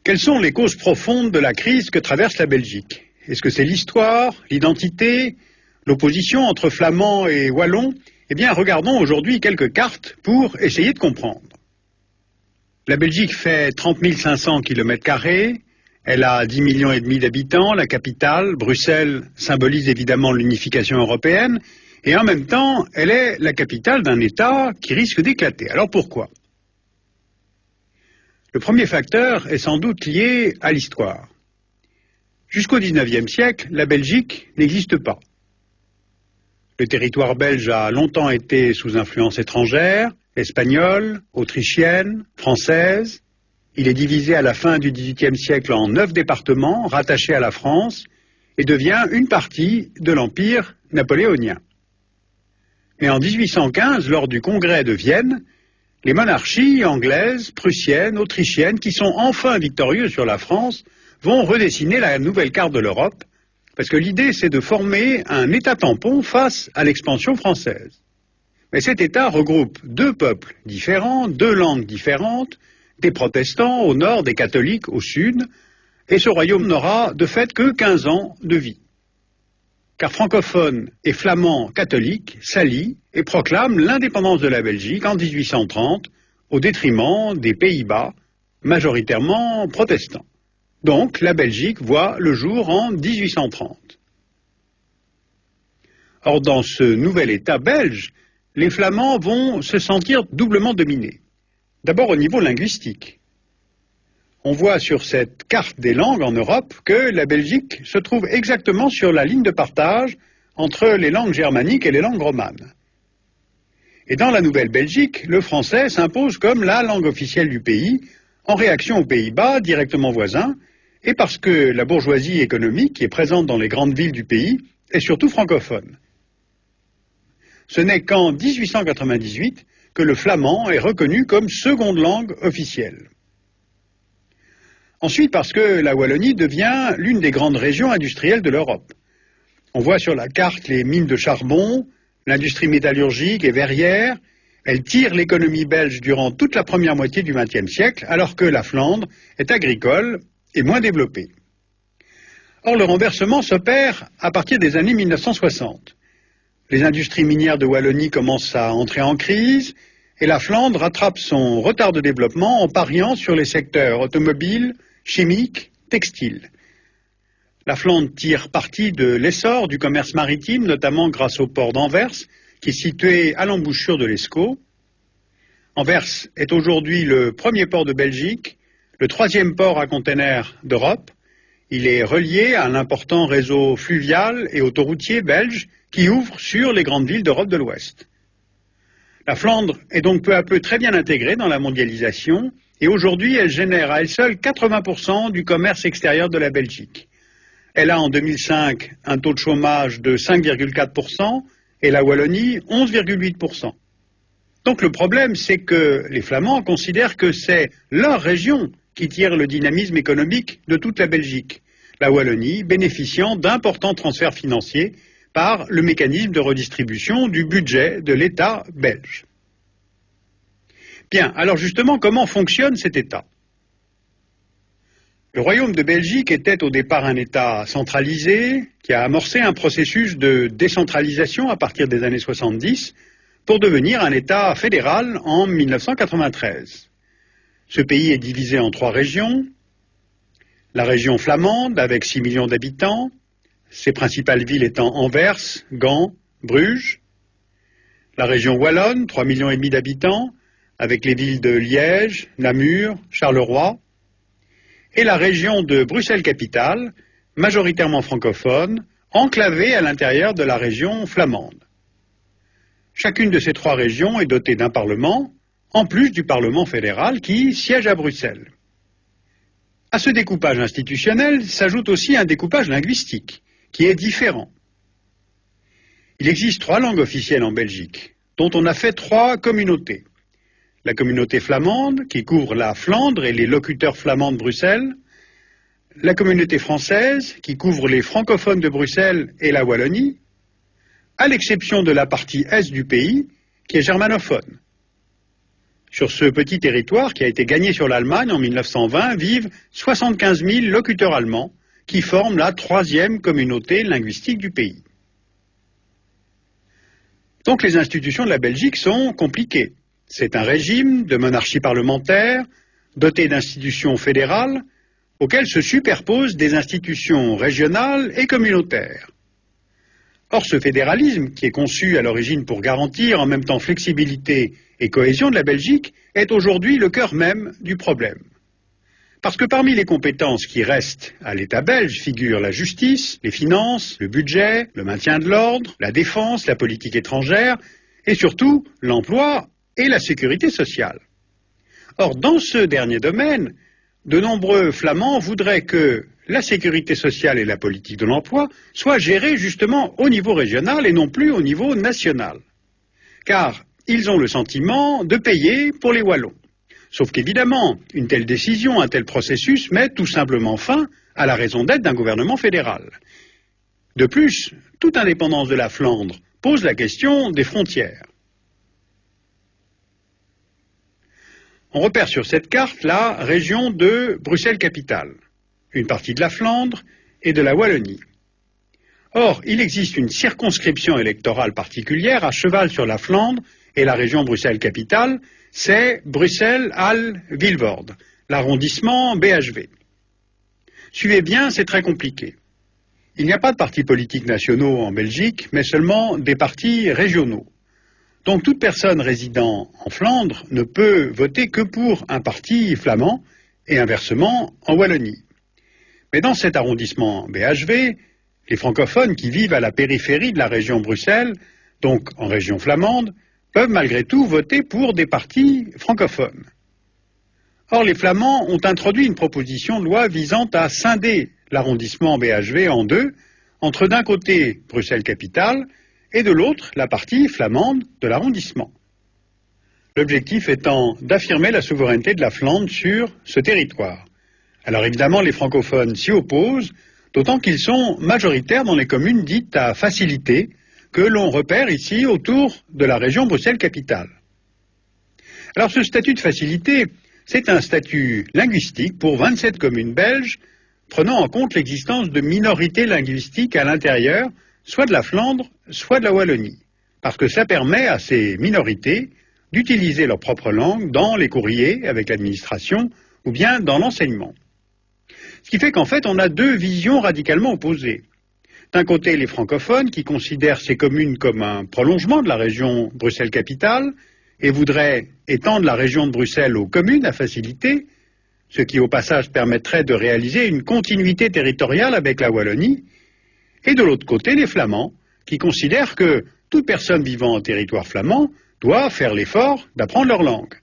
Quelles sont les causes profondes de la crise que traverse la Belgique? Est-ce que c'est l'histoire, l'identité, l'opposition entre flamands et wallons? Eh bien, regardons aujourd'hui quelques cartes pour essayer de comprendre. La Belgique fait 30 500 km², elle a 10 millions et demi d'habitants, la capitale, Bruxelles, symbolise évidemment l'unification européenne, et en même temps, elle est la capitale d'un État qui risque d'éclater. Alors pourquoi? Le premier facteur est sans doute lié à l'histoire. Jusqu'au XIXe siècle, la Belgique n'existe pas. Le territoire belge a longtemps été sous influence étrangère, espagnole, autrichienne, française. Il est divisé à la fin du XVIIIe siècle en 9 départements rattachés à la France et devient une partie de l'Empire napoléonien. Mais en 1815, lors du congrès de Vienne, les monarchies anglaises, prussiennes, autrichiennes, qui sont enfin victorieuses sur la France, vont redessiner la nouvelle carte de l'Europe, parce que l'idée c'est de former un État tampon face à l'expansion française. Mais cet État regroupe 2 peuples différents, 2 langues différentes, des protestants au nord, des catholiques au sud, et ce royaume n'aura de fait que 15 ans de vie. Car francophones et flamands catholiques s'allient et proclament l'indépendance de la Belgique en 1830 au détriment des Pays-Bas, majoritairement protestants. Donc la Belgique voit le jour en 1830. Or dans ce nouvel État belge, les Flamands vont se sentir doublement dominés. D'abord au niveau linguistique. On voit sur cette carte des langues en Europe que la Belgique se trouve exactement sur la ligne de partage entre les langues germaniques et les langues romanes. Et dans la nouvelle Belgique, le français s'impose comme la langue officielle du pays, en réaction aux Pays-Bas, directement voisins, et parce que la bourgeoisie économique qui est présente dans les grandes villes du pays est surtout francophone. Ce n'est qu'en 1898 que le flamand est reconnu comme seconde langue officielle. Ensuite, parce que la Wallonie devient l'une des grandes régions industrielles de l'Europe. On voit sur la carte les mines de charbon, l'industrie métallurgique et verrière. Elle tire l'économie belge durant toute la première moitié du XXe siècle, alors que la Flandre est agricole et moins développée. Or, le renversement s'opère à partir des années 1960. Les industries minières de Wallonie commencent à entrer en crise, et la Flandre rattrape son retard de développement en pariant sur les secteurs automobiles, chimiques, textiles. La Flandre tire parti de l'essor du commerce maritime, notamment grâce au port d'Anvers, qui est situé à l'embouchure de l'Escaut. Anvers est aujourd'hui le premier port de Belgique, le 3e port à containers d'Europe. Il est relié à un important réseau fluvial et autoroutier belge qui ouvre sur les grandes villes d'Europe de l'Ouest. La Flandre est donc peu à peu très bien intégrée dans la mondialisation et aujourd'hui elle génère à elle seule 80% du commerce extérieur de la Belgique. Elle a en 2005 un taux de chômage de 5,4% et la Wallonie 11,8%. Donc le problème c'est que les Flamands considèrent que c'est leur région qui tire le dynamisme économique de toute la Belgique, la Wallonie bénéficiant d'importants transferts financiers par le mécanisme de redistribution du budget de l'État belge. Bien, alors justement, comment fonctionne cet État? Le Royaume de Belgique était au départ un État centralisé qui a amorcé un processus de décentralisation à partir des années 70 pour devenir un État fédéral en 1993. Ce pays est divisé en 3 régions. La région flamande avec 6 millions d'habitants, ses principales villes étant Anvers, Gand, Bruges. La région wallonne, 3 millions et demi d'habitants, avec les villes de Liège, Namur, Charleroi. Et la région de Bruxelles-Capitale, majoritairement francophone, enclavée à l'intérieur de la région flamande. Chacune de ces 3 régions est dotée d'un parlement, en plus du Parlement fédéral qui siège à Bruxelles. À ce découpage institutionnel s'ajoute aussi un découpage linguistique, qui est différent. Il existe 3 langues officielles en Belgique, dont on a fait 3 communautés. La communauté flamande, qui couvre la Flandre et les locuteurs flamands de Bruxelles. La communauté française, qui couvre les francophones de Bruxelles et la Wallonie, à l'exception de la partie est du pays, qui est germanophone. Sur ce petit territoire qui a été gagné sur l'Allemagne en 1920 vivent 75 000 locuteurs allemands qui forment la 3e communauté linguistique du pays. Donc les institutions de la Belgique sont compliquées. C'est un régime de monarchie parlementaire, doté d'institutions fédérales, auxquelles se superposent des institutions régionales et communautaires. Or, ce fédéralisme, qui est conçu à l'origine pour garantir en même temps flexibilité et cohésion de la Belgique, est aujourd'hui le cœur même du problème. Parce que parmi les compétences qui restent à l'État belge figurent la justice, les finances, le budget, le maintien de l'ordre, la défense, la politique étrangère et surtout l'emploi et la sécurité sociale. Or, dans ce dernier domaine, de nombreux Flamands voudraient que la sécurité sociale et la politique de l'emploi soient gérées justement au niveau régional et non plus au niveau national. Car ils ont le sentiment de payer pour les Wallons. Sauf qu'évidemment, une telle décision, un tel processus met tout simplement fin à la raison d'être d'un gouvernement fédéral. De plus, toute indépendance de la Flandre pose la question des frontières. On repère sur cette carte la région de Bruxelles-Capitale, une partie de la Flandre et de la Wallonie. Or, il existe une circonscription électorale particulière à cheval sur la Flandre et la région Bruxelles-Capitale, c'est Bruxelles-Halle-Vilvoorde, l'arrondissement BHV. Suivez bien, c'est très compliqué. Il n'y a pas de partis politiques nationaux en Belgique, mais seulement des partis régionaux. Donc toute personne résidant en Flandre ne peut voter que pour un parti flamand et inversement en Wallonie. Mais dans cet arrondissement BHV, les francophones qui vivent à la périphérie de la région Bruxelles, donc en région flamande, peuvent malgré tout voter pour des partis francophones. Or, les Flamands ont introduit une proposition de loi visant à scinder l'arrondissement BHV en deux, entre d'un côté Bruxelles-Capitale et de l'autre la partie flamande de l'arrondissement. L'objectif étant d'affirmer la souveraineté de la Flandre sur ce territoire. Alors évidemment, les francophones s'y opposent, d'autant qu'ils sont majoritaires dans les communes dites à facilité, que l'on repère ici autour de la région Bruxelles-Capitale. Alors ce statut de facilité, c'est un statut linguistique pour 27 communes belges, prenant en compte l'existence de minorités linguistiques à l'intérieur, soit de la Flandre, soit de la Wallonie, parce que ça permet à ces minorités d'utiliser leur propre langue dans les courriers avec l'administration ou bien dans l'enseignement. Ce qui fait qu'en fait, on a deux visions radicalement opposées. D'un côté, les francophones qui considèrent ces communes comme un prolongement de la région Bruxelles-Capitale et voudraient étendre la région de Bruxelles aux communes à facilité, ce qui au passage permettrait de réaliser une continuité territoriale avec la Wallonie, et de l'autre côté, les Flamands qui considèrent que toute personne vivant en territoire flamand doit faire l'effort d'apprendre leur langue.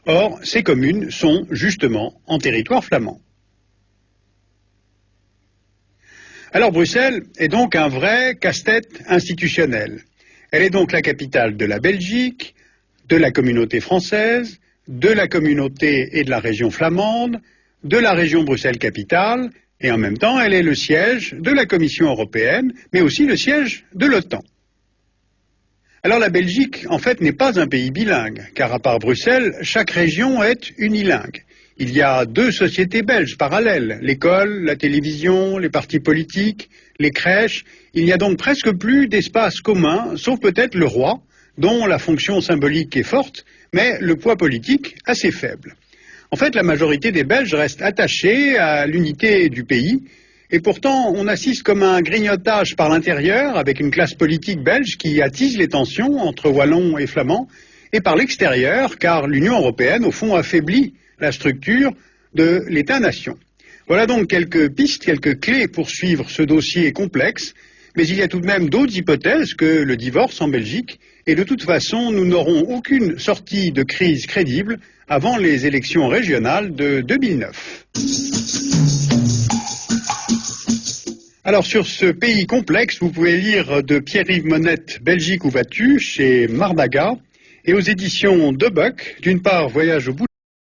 Or, ces communes sont justement en territoire flamand. Alors Bruxelles est donc un vrai casse-tête institutionnel. Elle est donc la capitale de la Belgique, de la communauté française, de la communauté et de la région flamande, de la région Bruxelles-Capitale, et en même temps elle est le siège de la Commission européenne, mais aussi le siège de l'OTAN. Alors la Belgique, en fait, n'est pas un pays bilingue, car à part Bruxelles, chaque région est unilingue. Il y a deux sociétés belges parallèles, l'école, la télévision, les partis politiques, les crèches. Il n'y a donc presque plus d'espace commun, sauf peut-être le roi, dont la fonction symbolique est forte, mais le poids politique assez faible. En fait, la majorité des Belges reste attachée à l'unité du pays, et pourtant on assiste comme à un grignotage par l'intérieur, avec une classe politique belge qui attise les tensions entre Wallons et Flamands, et par l'extérieur, car l'Union européenne, au fond, affaiblit la structure de l'État-nation. Voilà donc quelques pistes, quelques clés pour suivre ce dossier complexe, mais il y a tout de même d'autres hypothèses que le divorce en Belgique, et de toute façon, nous n'aurons aucune sortie de crise crédible avant les élections régionales de 2009. Alors sur ce pays complexe, vous pouvez lire de Pierre-Yves Monette, Belgique où vas-tu, chez Mardaga, et aux éditions de Buck, d'une part Voyage au bout